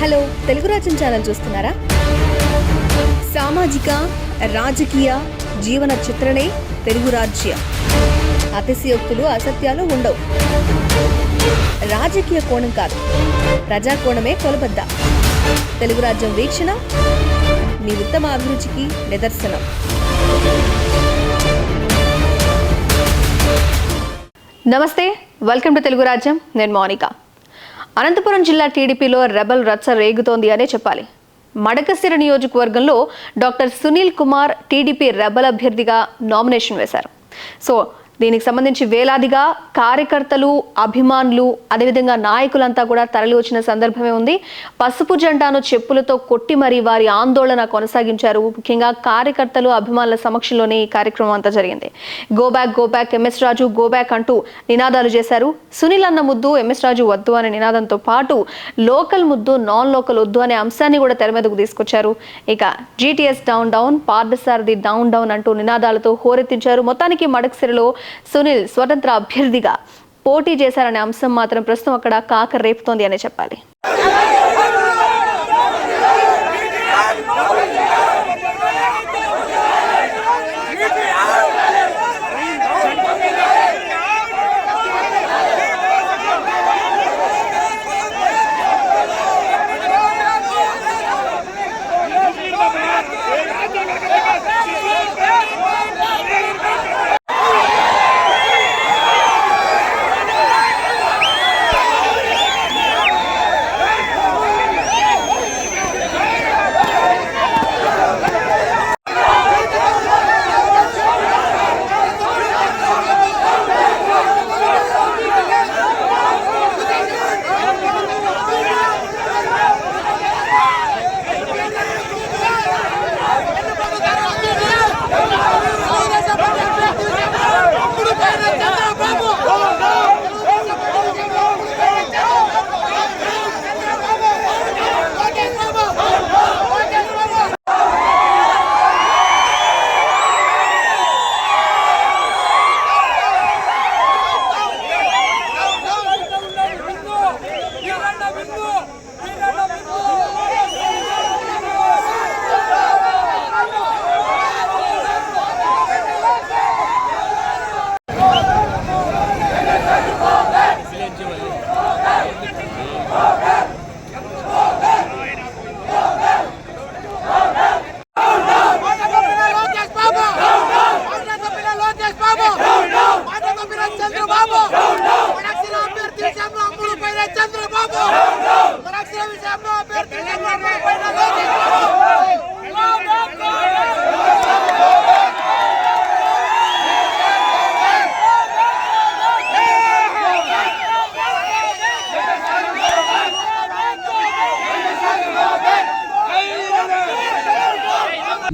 Hello, Telugu Rajyam channel చూస్తున్నారా? సామాజిక రాజకీయ జీవన చిత్రణే తెలుగు రాజ్యం. అతిశయోక్తులు అసత్యాలు ఉండవు. రాజకీయ కోణం కాదు, ప్రజా కోణమే కొలబద్ద. తెలుగు రాజ్యం వీక్షణ మీ ఉత్తమ అభిరుచికి నిదర్శనం. నమస్తే, వెల్కమ్ టు తెలుగు రాజ్యం. నేను మౌనిక. అనంతపురం జిల్లా టీడీపీలో రెబల్ రచ్చ రేగుతోంది అనే చెప్పాలి. మడకశిర నియోజకవర్గంలో doctor Sunil Kumar TDP rebel అభ్యర్థిగా నామినేషన్ వేశారు. సో దీనికి సంబంధించి వేలాదిగా కార్యకర్తలు, అభిమానులు, అదేవిధంగా నాయకులంతా కూడా తరలి వచ్చిన సందర్భమే ఉంది. పసుపు జెండాను చెప్పులతో కొట్టి మరీ వారి ఆందోళన కొనసాగించారు. ముఖ్యంగా కార్యకర్తలు, అభిమానుల సమక్షంలోనే ఈ కార్యక్రమం అంతా జరిగింది. గో బ్యాక్ ఎంఎస్ రాజు, గో బ్యాక్ అంటూ నినాదాలు చేశారు. సునీల్ అన్న ముద్దు, ఎంఎస్ రాజు వద్దు అనే నినాదంతో పాటు లోకల్ ముద్దు, నాన్ లోకల్ వద్దు అనే అంశాన్ని కూడా తెర మీదకు తీసుకొచ్చారు. ఇక GTS down down, Parthasarathy down down అంటూ నినాదాలతో హోరెత్తించారు. మొత్తానికి మడకశిరలో సునీల్ స్వతంత్ర అభ్యర్థిగా పోటీ చేశారనే అంశం మాత్రం ప్రస్తుతం అక్కడ కాక రేపుతోంది అనే చెప్పాలి.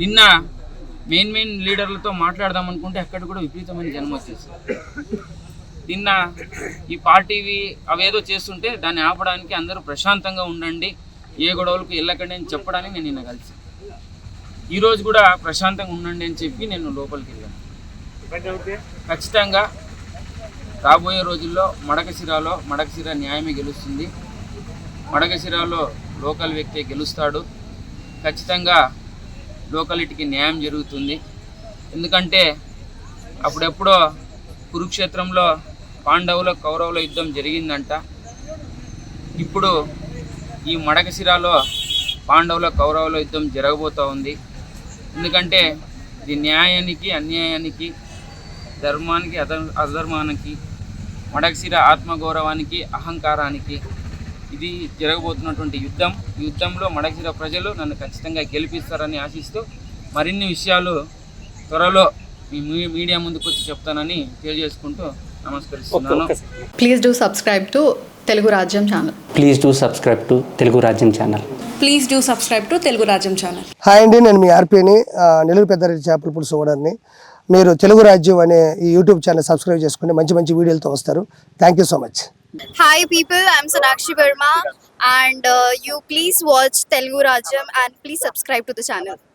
నిన్న మెయిన్ లీడర్లతో మాట్లాడదాం అనుకుంటే అక్కడ కూడా విపరీతమైన జనం వచ్చేసారు. నిన్న ఈ పార్టీవి అవేదో చేస్తుంటే దాన్ని ఆపడానికి అందరూ ప్రశాంతంగా ఉండండి, ఏ గొడవలకు వెళ్ళకండి అని చెప్పడానికి నేను నిన్న కలిసి, ఈరోజు కూడా ప్రశాంతంగా ఉండండి అని చెప్పి నేను లోపలికి వెళ్ళాను. ఖచ్చితంగా రాబోయే రోజుల్లో మడకశిర న్యాయమే గెలుస్తుంది. మడకశిరలో లోకల్ వ్యక్తి గెలుస్తాడు. ఖచ్చితంగా లోకాలిటీకి న్యాయం జరుగుతుంది. ఎందుకంటే అప్పుడెప్పుడో కురుక్షేత్రంలో పాండవుల కౌరవుల యుద్ధం జరిగిందంట. ఇప్పుడు ఈ మడకశిరలో పాండవుల కౌరవుల యుద్ధం జరగబోతూ ఉంది. ఎందుకంటే ఇది న్యాయానికి, అన్యాయానికి, ధర్మానికి, అధర్మానికి, మడకశిర ఆత్మగౌరవానికి, అహంకారానికి ఇది జరగబోతున్నటువంటి యుద్ధం. ఈ యుద్ధంలో మడకశిర ప్రజలు నన్ను ఖచ్చితంగా గెలిపిస్తారని ఆశిస్తూ మరిన్ని విషయాలు త్వరలో మీ మీడియా ముందుకు వచ్చి చెప్తానని తెలియజేసుకుంటూ నమస్కరిస్తున్నాను. Please do subscribe to Telugu Rajyam channel. Please do subscribe to Telugu Rajyam channel. Please do subscribe to Telugu Rajyam channel. Hi అండి, నేను మీ ఆర్పీని, నెల్లూరు పెద్దారెడ్డి చేపల పులుసు ఓనర్ని. మీరు తెలుగు రాజ్యం అనే ఈ యూట్యూబ్ ఛానల్ సబ్స్క్రైబ్ చేసుకుని మంచి వీడియోలతో వస్తారు. Thank you so much. Hi people, I'm Sonakshi Verma and you please watch Telugu Rajyam and please subscribe to the channel.